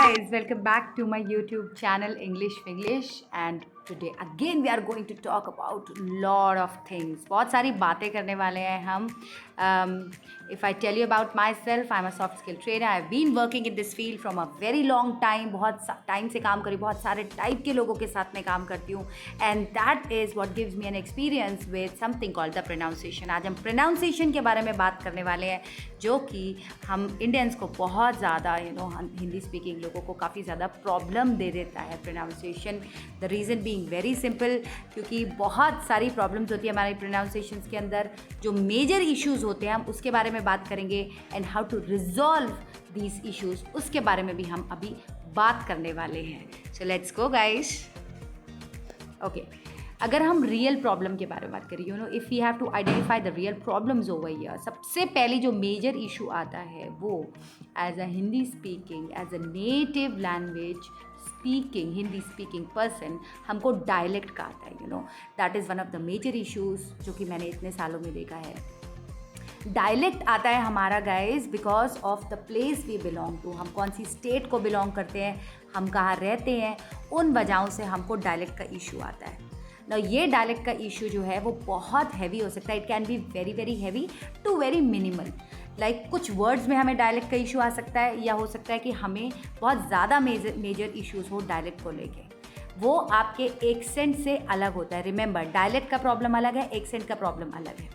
guys, welcome back to my YouTube channel English Finglish and today again we are going to talk about lot of things. बहुत सारी बातें करने वाले हैं हम. If I tell you about myself, I'm a soft skill trainer. I've been working in this field from a very long time. बहुत time से काम करी, बहुत सारे टाइप के लोगों के साथ में काम करती हूँ and that is what gives me an experience with something called the pronunciation. आज हम pronunciation के बारे में बात करने वाले हैं जो कि हम इंडियंस को बहुत ज़्यादा हिंदी स्पीकिंग लोगों को काफ़ी ज़्यादा प्रॉब्लम दे देता है pronunciation. The reason being very simple, क्योंकि बहुत सारी प्रॉब्लम्स होती है हमारे प्रोनाउंसिएशंस के अंदर. जो मेजर इश्यूज़ होते हैं हम उसके बारे में बात करेंगे and how to resolve these issues, उसके बारे में भी हम अभी बात करने वाले हैं. So let's go guys. Okay, अगर हम रियल प्रॉब्लम के बारे में बात करें, if we have to identify the real problems over here, सबसे पहले जो मेजर इशू आता है वो as a Hindi speaking, as a native language speaking, Hindi speaking person, हमको डायलेक्ट का आता है. That is one of the major issues जो कि मैंने इतने सालों में देखा है. डायलेक्ट आता है हमारा guys because of the place we belong to. हम कौन सी स्टेट को बिलोंग करते हैं, हम कहाँ रहते हैं, उन वजहों से हमको डायलेक्ट का इशू आता है ना. ये डायलेक्ट का इशू जो है वो बहुत हैवी हो सकता है. It can be very very heavy to very minimal. Like कुछ वर्ड्स में हमें डायलेक्ट का इशू आ सकता है, या हो सकता है कि हमें बहुत ज़्यादा मेजर इश्यूज़ हो डायलेक्ट को लेके. वो आपके एक्सेंट से अलग होता है. रिमेंबर, डायलेक्ट का प्रॉब्लम अलग है, एक्सेंट का प्रॉब्लम अलग है,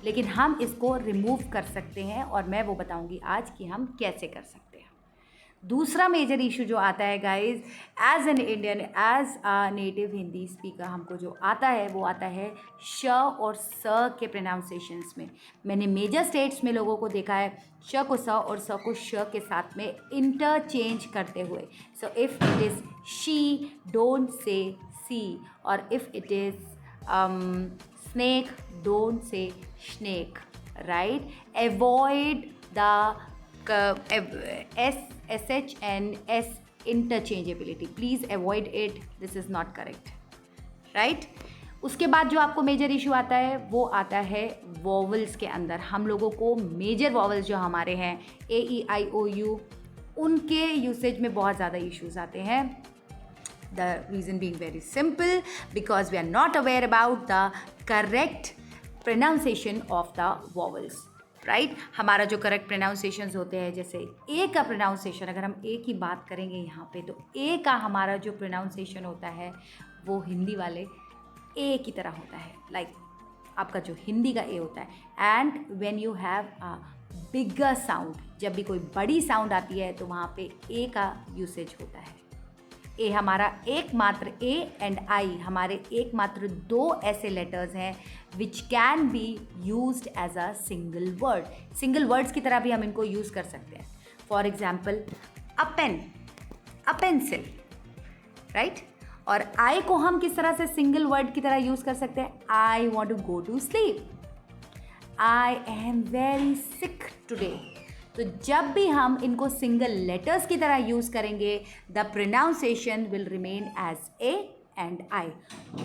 लेकिन हम इसको रिमूव कर सकते हैं और मैं वो बताऊंगी आज कि हम कैसे कर सकते हैं. दूसरा मेजर इशू जो आता है guys, as an Indian, as a native Hindi speaker, हमको जो आता है वो आता है श और स के प्रोनाउंसिएशंस में. मैंने मेजर स्टेट्स में लोगों को देखा है श को स और स को श के साथ में इंटरचेंज करते हुए. So if it is she, don't say see, और if it is snake, don't say snake, right? Avoid the SH and S interchangeability. Please avoid it. This is not correct, right? उसके बाद जो आपको major issue आता है वो आता है वॉवल्स के अंदर. हम लोगों को मेजर वॉवल्स जो हमारे हैं AEIOU, उनके यूसेज में बहुत ज़्यादा इश्यूज आते हैं. The reason being very simple, because we are not aware about the correct pronunciation of the vowels, right? हमारा जो करेक्ट प्रोनाउंसिएशंस होते हैं, जैसे ए का प्रोनाउंसिएशन, अगर हम ए की बात करेंगे यहाँ पे, तो ए का हमारा जो प्रोनाउंसिएशन होता है वो हिंदी वाले ए की तरह होता है. लाइक आपका जो हिंदी का ए होता है. And when you have a bigger sound, जब भी कोई बड़ी साउंड आती है तो वहाँ पे ए का यूसेज होता है. ए हमारा एकमात्र, ए एंड आई हमारे एकमात्र दो ऐसे लेटर्स हैं which can be used as a single word. Single words की तरह भी हम इनको यूज़ कर सकते हैं. For example, a pen, a pencil, right? और आई को हम किस तरह से सिंगल वर्ड की तरह यूज़ कर सकते हैं? I want to go to sleep, I am very sick today. तो जब भी हम इनको सिंगल लेटर्स की तरह यूज़ करेंगे, the pronunciation will remain as A and I.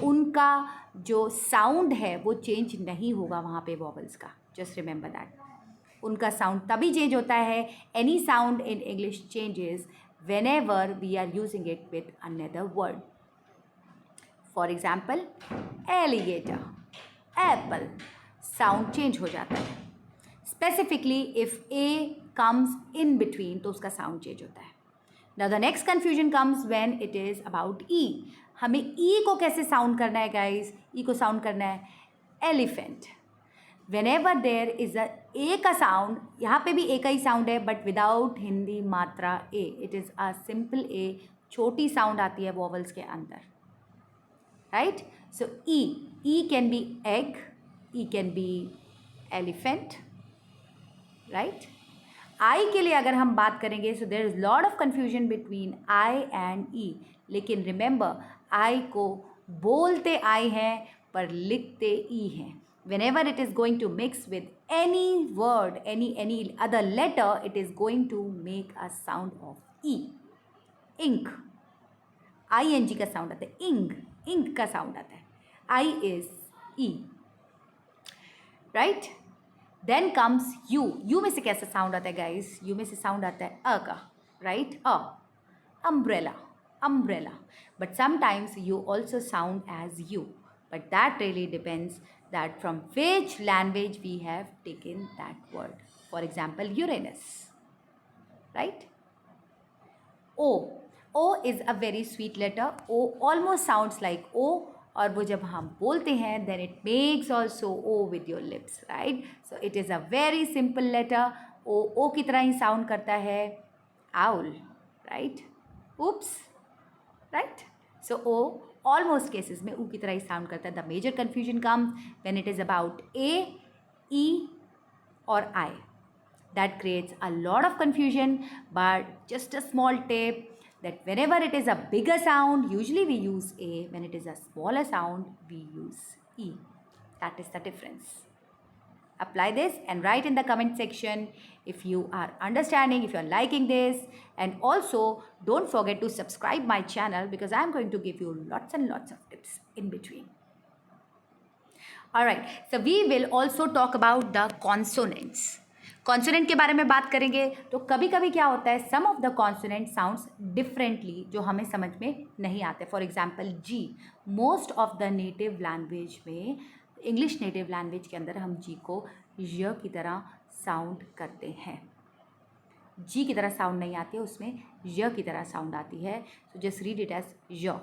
उनका जो साउंड है वो चेंज नहीं होगा वहाँ पे वॉवल्स का. Just remember that. उनका साउंड तभी चेंज होता है, any sound in English changes whenever we are using it with another word. For example, alligator, apple, sound change हो जाता है. Specifically if A comes in between तो उसका sound change होता है. Now the next confusion comes when it is about E. हमें E को कैसे साउंड करना है गाइज? ई को साउंड करना है elephant. Whenever there is a A का साउंड, यहाँ पे भी ए का ही साउंड है बट विदाउट हिंदी मात्रा A. It is a simple A, छोटी साउंड आती है वॉवल्स के अंदर, right? So E can be egg, E can be elephant, right? I के लिए अगर हम बात करेंगे, so there is lot of confusion between I and E. लेकिन रिमेंबर, आई को बोलते आई हैं पर लिखते ई हैं. Whenever it is going to mix with any word, any other letter, it is going to make a sound of E. Ing, ING का sound आता है. इंक का साउंड आता है. I is E, right? Then comes U. U में से कैसा sound आता है गाइस? यू में से साउंड आता है अ का, right? A. umbrella, umbrella. But sometimes you also sound as you. But that really depends that from which language we have taken that word. For example, Uranus, right? O. O is a very sweet letter. O almost sounds like O. और वो जब हम बोलते हैं then it makes also O with your lips, right? So it is a very simple letter. O की तरह ही sound करता है owl, right? Oops, right? So O almost cases में U की तरह ही sound करता है. The major confusion comes when it is about A, E or I. That creates a lot of confusion, but just a small tip that whenever it is a bigger sound, usually we use A. When it is a smaller sound, we use E. That is the difference. Apply this and write in the comment section if you are understanding, if you are liking this, and also don't forget to subscribe my channel because I am going to give you lots and lots of tips in between. Alright, so we will also talk about the consonants. Consonant के बारे में बात करेंगे तो कभी कभी क्या होता है some of the consonant sounds differently जो हमें समझ में नहीं आते. For example G, most of the native language में, इंग्लिश नेटिव लैंग्वेज के अंदर हम जी को य की तरह साउंड करते हैं. जी की तरह साउंड नहीं आती है, उसमें य की तरह साउंड आती है. So just read it as ya.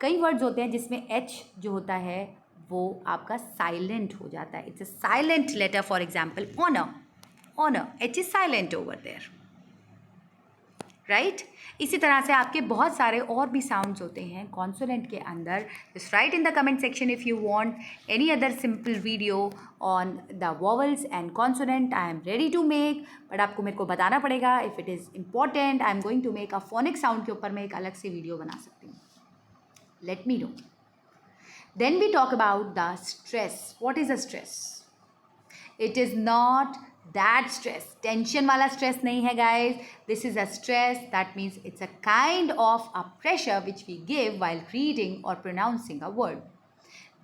कई वर्ड्स होते हैं जिसमें एच जो होता है वो आपका साइलेंट हो जाता है. It's a silent letter. For example honour, honour, H is silent over there, right. इसी तरह से आपके बहुत सारे और भी साउंड्स होते हैं कॉन्सोनेंट के अंदर. Just write in the comment section if you want any other simple video on the vowels and consonant. I am ready to make, but आपको मेरे को बताना पड़ेगा. If it is important, I am going to make a phonic sound के ऊपर मैं एक अलग से वीडियो बना सकती हूँ. Let me know. Then we talk about the stress. What is a stress? It is not that stress. Tension वाला stress नहीं है guys. This is a stress. That means it's a kind of a pressure which we give while reading or pronouncing a word.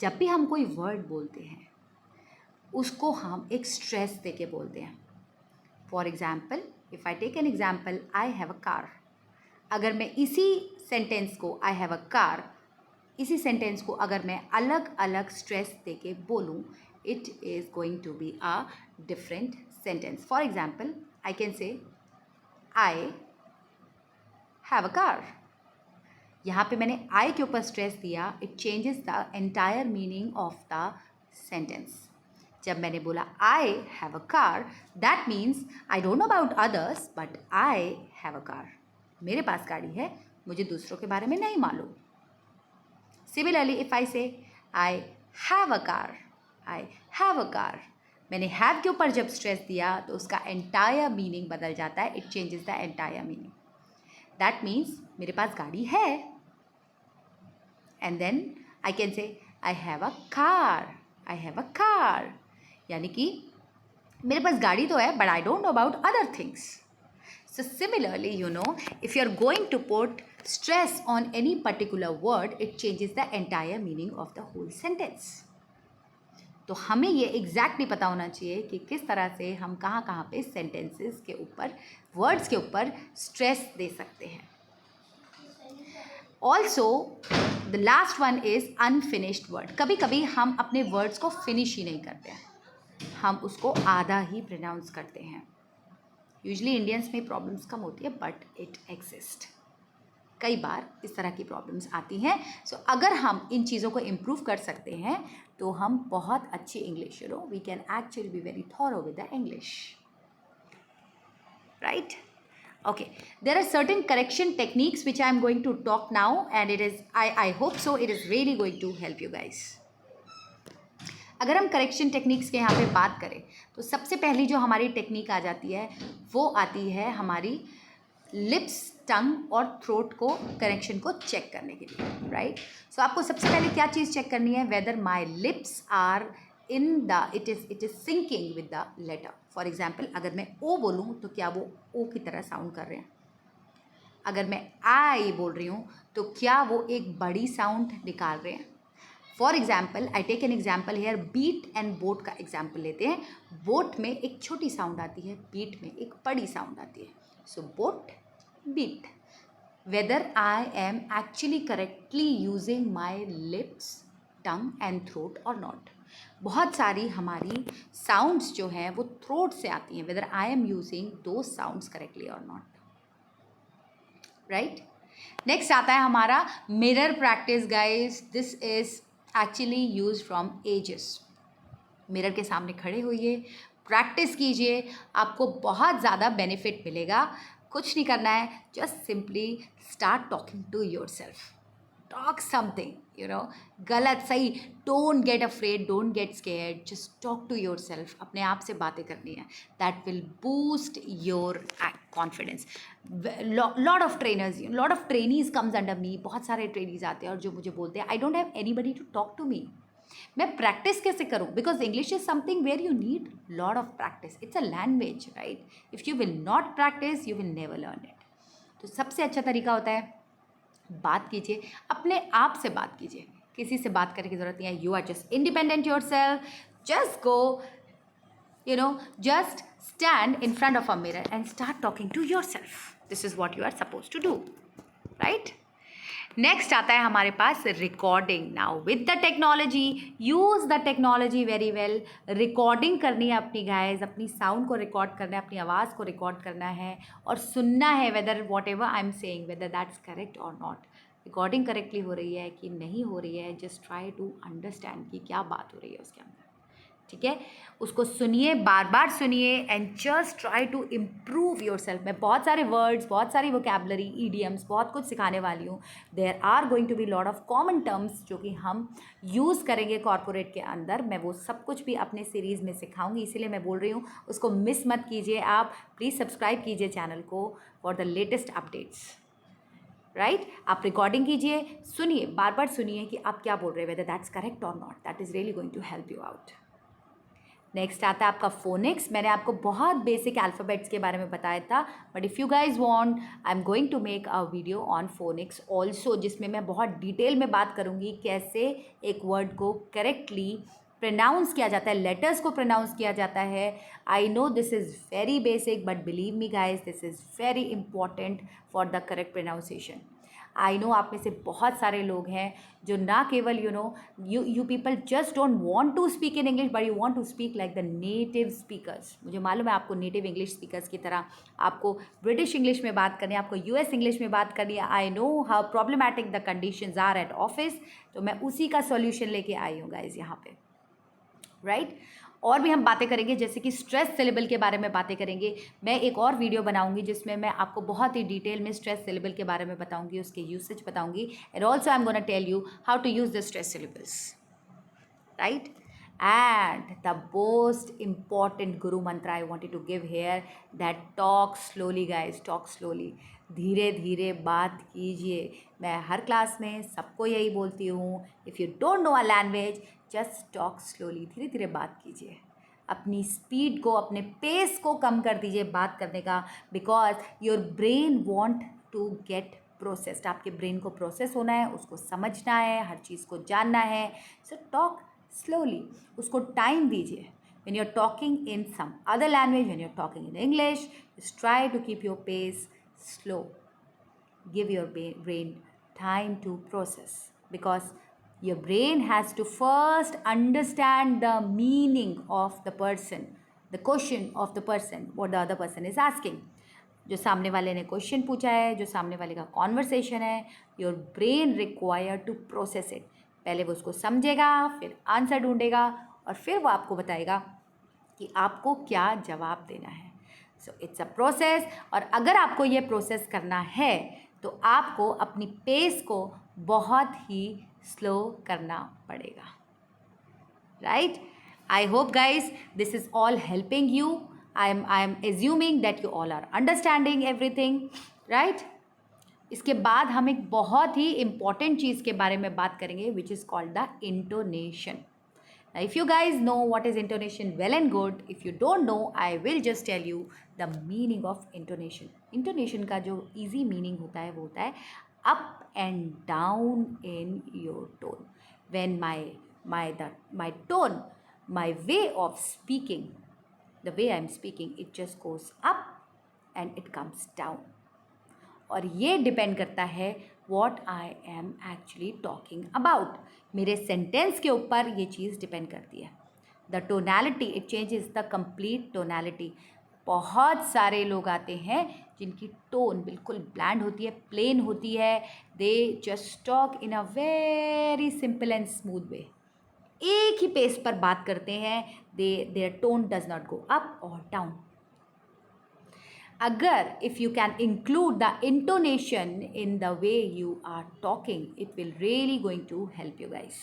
जब भी हम कोई word बोलते हैं उसको हम एक stress देके बोलते हैं. For example, if I take an example, I have a car. अगर मैं इसी sentence को I have a car, इसी सेंटेंस को अगर मैं अलग अलग स्ट्रेस देके बोलूँ, it is going to be a different sentence. For example, I can say I have a car. यहाँ पे मैंने आई के ऊपर स्ट्रेस दिया, it changes the entire meaning of the sentence. जब मैंने बोला आई have a car, that means I don't know about others but I have a car. मेरे पास गाड़ी है, मुझे दूसरों के बारे में नहीं मालूम. Similarly, if I say I have a car, I have a car, मैंने have के ऊपर जब स्ट्रेस दिया तो उसका entire meaning बदल जाता है. It changes the entire meaning. That means मेरे पास गाड़ी है. And then I can say I have a car, I have a car. यानी कि मेरे पास गाड़ी तो है but I don't know about other things. So similarly, you know, if you are going to put stress on any particular word, it changes the entire meaning of the whole sentence. तो हमें ये exactly पता होना चाहिए कि किस तरह से हम कहाँ कहाँ पे sentences के ऊपर, words के ऊपर stress दे सकते हैं. Also, the last one is unfinished word. कभी कभी हम अपने words को finish ही नहीं करते हैं, हम उसको आधा ही pronounce करते हैं. यूजली इंडियंस में प्रॉब्लम्स कम होती है बट इट एग्जिस्ट. कई बार इस तरह की प्रॉब्लम्स आती हैं. सो अगर हम इन चीज़ों को इम्प्रूव कर सकते हैं तो हम बहुत अच्छी English, you know, we can actually be very thorough with the English, right. Okay, there are certain correction techniques which I am going to talk now and it is, I hope so it is really going to help you guys. अगर हम correction techniques के यहाँ पे बात करें तो सबसे पहली जो हमारी टेक्निक आ जाती है वो आती है हमारी लिप्स, टंग और थ्रोट को करेक्शन को चेक करने के लिए, राइट. सो आपको सबसे पहले क्या चीज़ चेक करनी है, whether my lips are in the, it is syncing with the letter. For example, अगर मैं ओ बोलूँ तो क्या वो ओ की तरह साउंड कर रहे हैं. अगर मैं आई बोल रही हूँ तो क्या वो एक बड़ी साउंड निकाल रहे हैं. For example, I take an example here, beat and boat का एग्जाम्पल लेते हैं. बोट में एक छोटी साउंड आती है, बीट में एक बड़ी साउंड आती है. So boat, beat. whether I am actually correctly using my lips, tongue and throat or not. बहुत सारी हमारी साउंड्स जो हैं वो थ्रोट से आती हैं, whether I am using those sounds correctly or not. Right. Next आता है हमारा mirror practice guys. This is actually use from ages. Mirror के सामने खड़े होइए, प्रैक्टिस कीजिए, आपको बहुत ज़्यादा बेनिफिट मिलेगा. कुछ नहीं करना है, just simply start talking to yourself. Talk something, गलत सही, don't get afraid, don't get scared, just talk to yourself. अपने आप से बातें करनी है. That will boost your confidence. Lot of trainers, lot of trainees comes under me. बहुत सारे ट्रेनीज आते हैं और जो मुझे बोलते हैं I don't have anybody to talk to me. मैं प्रैक्टिस कैसे करूँ? Because English is something where you need lot of practice. It's a language, right? If you will not practice you will never learn it. तो सबसे अच्छा तरीका होता है बात कीजिए, अपने आप से बात कीजिए. किसी से बात करने की ज़रूरत नहीं है. You are just independent yourself. Just go, just stand in front of a mirror and start talking to yourself. This is what you are supposed to do, right? Next आता है हमारे पास recording. Now with the technology, use the technology very well. Recording करनी है अपनी guys, अपनी sound को record करना है, अपनी आवाज़ को रिकॉर्ड करना है और सुनना है whether whatever I am saying whether that's correct और नॉट. रिकॉर्डिंग करेक्टली हो रही है कि नहीं हो रही है, जस्ट ट्राई टू अंडरस्टैंड कि क्या बात हो रही है उसके अंदर. ठीक है, उसको सुनिए, बार बार सुनिए and just try to improve yourself. मैं बहुत सारे वर्ड्स, बहुत सारी वोकेबलरी, ईडियम्स, बहुत कुछ सिखाने वाली हूँ. There are going to be lot of common terms जो कि हम यूज़ करेंगे कॉर्पोरेट के अंदर. मैं वो सब कुछ भी अपने सीरीज़ में सिखाऊंगी, इसीलिए मैं बोल रही हूँ उसको मिस मत कीजिए. आप प्लीज़ सब्सक्राइब कीजिए चैनल को for the latest updates. Right, आप रिकॉर्डिंग कीजिए, सुनिए, बार बार सुनिए कि आप क्या बोल रहे हैं, वेदर दैट्स करेक्ट और not. That is really going to help you out. Next आता है आपका फोनिक्स. मैंने आपको बहुत बेसिक अल्फ़ाबेट्स के बारे में बताया था, but if you guys want I am going to make a video on phonics also, जिसमें मैं बहुत डिटेल में बात करूँगी कैसे एक वर्ड को करेक्टली प्रोनाउंस किया जाता है, लेटर्स को प्रोनाउंस किया जाता है. I no this is very basic but believe me guys this is very important for the correct pronunciation. I know आप में से बहुत सारे लोग हैं जो ना केवल you people just don't want to speak in English but you want to speak like the native speakers. मुझे मालूम है आपको नेटिव इंग्लिश स्पीकर्स की तरह आपको ब्रिटिश इंग्लिश में बात करनी है, आपको यूएस इंग्लिश में बात करनी है. I know how problematic the conditions are at office. तो मैं उसी का सॉल्यूशन लेके आई हूँ गाइज यहाँ पे, राइट. और भी हम बातें करेंगे, जैसे कि स्ट्रेस सिलेबल के बारे में बातें करेंगे. मैं एक और वीडियो बनाऊंगी जिसमें मैं आपको बहुत ही डिटेल में स्ट्रेस सिलेबल के बारे में बताऊंगी, उसके यूसेज बताऊंगी. And also I am gonna tell you how to use the stress syllables, right. And the most important guru mantra I wanted to give here, that talk slowly guys, talk slowly. धीरे धीरे बात कीजिए. मैं हर क्लास में सबको यही बोलती हूँ, if you don't know a language just talk slowly. धीरे धीरे बात कीजिए. अपनी स्पीड को, अपने पेस को कम कर दीजिए बात करने का, because your brain want to get processed. आपके ब्रेन को प्रोसेस होना है, उसको समझना है, हर चीज़ को जानना है. सो टॉक स्लोली, उसको टाइम दीजिए. when you're talking in some other language, when you're talking in English, just try to keep your pace slow. Give your brain time to process, because your brain has to first understand the meaning of the person, the question of the person, what the other person is asking. जो सामने वाले ने question पूछा है, जो सामने वाले का कॉन्वर्सेशन है, your brain require to process it. पहले वो उसको समझेगा, फिर आंसर ढूंढेगा और फिर वो आपको बताएगा कि आपको क्या जवाब देना है. So it's a process. और अगर आपको ये प्रोसेस करना है तो आपको अपनी पेस को बहुत ही स्लो करना पड़ेगा, right. I hope guys this is all helping you. I am assuming that you all are understanding everything, right? इसके बाद हम एक बहुत ही इम्पॉर्टेंट चीज़ के बारे में बात करेंगे, which is called the intonation. Now, if you guys know what is intonation, well and good. If you don't know, I will just tell you the meaning of intonation. Intonation का जो easy meaning होता है वो होता है up and down in your tone. When my tone, my way of speaking, the way I'm speaking, it just goes up and it comes down. और ये depend करता है what I am actually talking about. मेरे sentence के ऊपर ये चीज़ depend करती है। The tonality, it changes the complete tonality. बहुत सारे लोग आते हैं जिनकी टोन बिल्कुल ब्लैंड होती है, प्लेन होती है, they just talk in a very simple and smooth way. एक ही पेस पर बात करते हैं, their tone does not go up और डाउन। अगर if you can include the intonation in the way you are talking, it will really going to help you guys,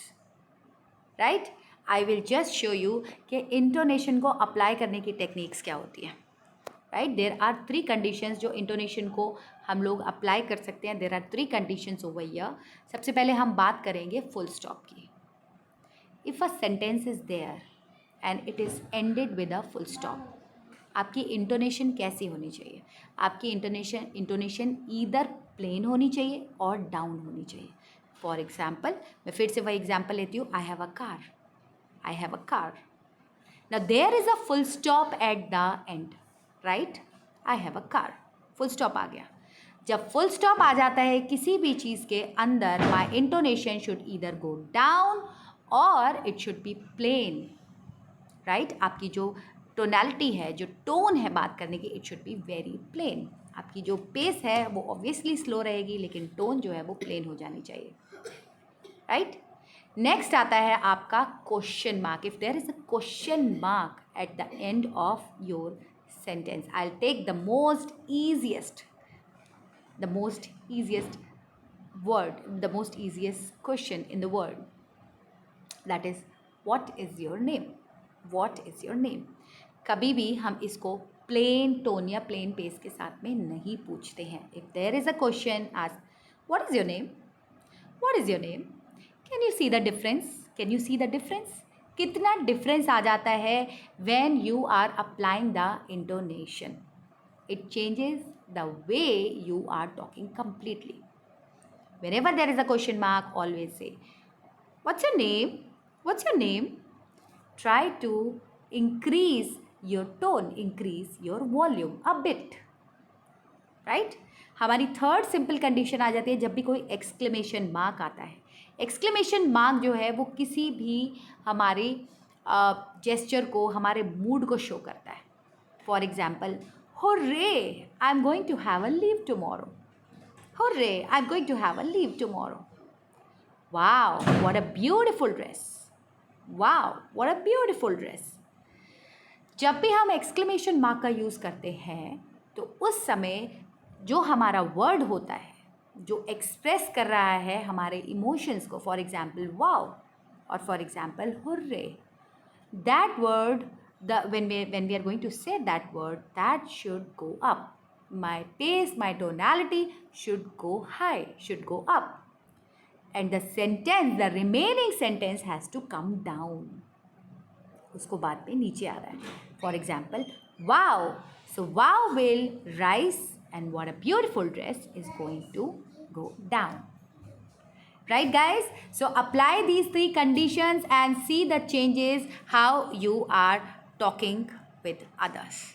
right. I will just show you कि intonation को apply करने की techniques क्या होती हैं, right. There are 3 conditions जो intonation को हम लोग अप्लाई कर सकते हैं। There are 3 conditions over here. सबसे पहले हम बात करेंगे फुल स्टॉप की। If a sentence is there and it is ended with a full stop, आपकी इंटोनेशन कैसी होनी चाहिए? आपकी इंटोनेशन ईदर प्लेन होनी चाहिए और डाउन होनी चाहिए। फॉर एग्जाम्पल, मैं फिर से वही एग्जाम्पल लेती हूँ, I have a car, I have a car. Now there is a full stop at the end, right. I have a car, full stop आ गया। जब फुल स्टॉप आ जाता है किसी भी चीज़ के अंदर, my intonation should either go down और it should be plain, right. आपकी जो टोनैलिटी है, जो टोन है बात करने की, it should be very plain. आपकी जो पेस है वो ऑब्वियसली स्लो रहेगी, लेकिन टोन जो है वो प्लेन हो जानी चाहिए, राइट। नेक्स्ट आता है आपका question mark. If there is a question mark at the end of your sentence, I will take the most easiest word, the most easiest question in the world, that is, what is your name? What is your name? कभी भी हम इसको plain tone या plain pace के साथ में नहीं पूछते हैं। If there is a question, ask what is your name, what is your name. Can you see the difference? Can you see the difference? कितना डिफरेंस आ जाता है when you are applying the intonation. It changes the way you are talking completely. Whenever there is a question mark, always say, what's your name? What's your name? Try to increase your tone, increase your volume a bit, right? हमारी third simple condition आ जाती है जब भी कोई exclamation mark आता है। Exclamation mark जो है वो किसी भी हमारे जेस्चर को, हमारे मूड को शो करता है। For example, hooray, I am going to have a leave tomorrow. Hooray, I'm going to have a leave tomorrow. Wow, what a beautiful dress. Wow, what a beautiful dress. जब भी हम exclamation mark का use करते हैं तो उस समय जो हमारा वर्ड होता है, जो एक्सप्रेस कर रहा है हमारे इमोशंस को, फॉर एग्जाम्पल वाओ और for example hurray, that word, when we are going to say that word, that should go up. My pace, my tonality should go high, should go up. And the sentence, the remaining sentence has to come down. उसको बाद में नीचे आ रहा है. For example, wow. So wow will rise and what a beautiful dress is going to go down. Right guys? So apply these 3 conditions and see the changes how you are talking with others.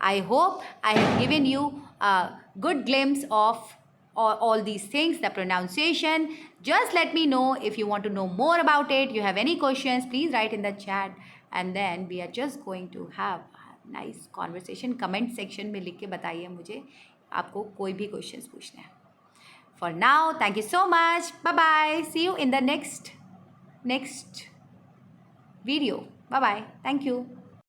I hope I have given you a good glimpse of all these things, the pronunciation. Just let me know if you want to know more about it. You have any questions, please write in the chat. And then we are just going to have a nice conversation. Comment section में लिख के बताइए मुझे आपको कोई भी questions पूछना है. For now, thank you so much. Bye-bye. See you in the next video. Bye-bye. Thank you.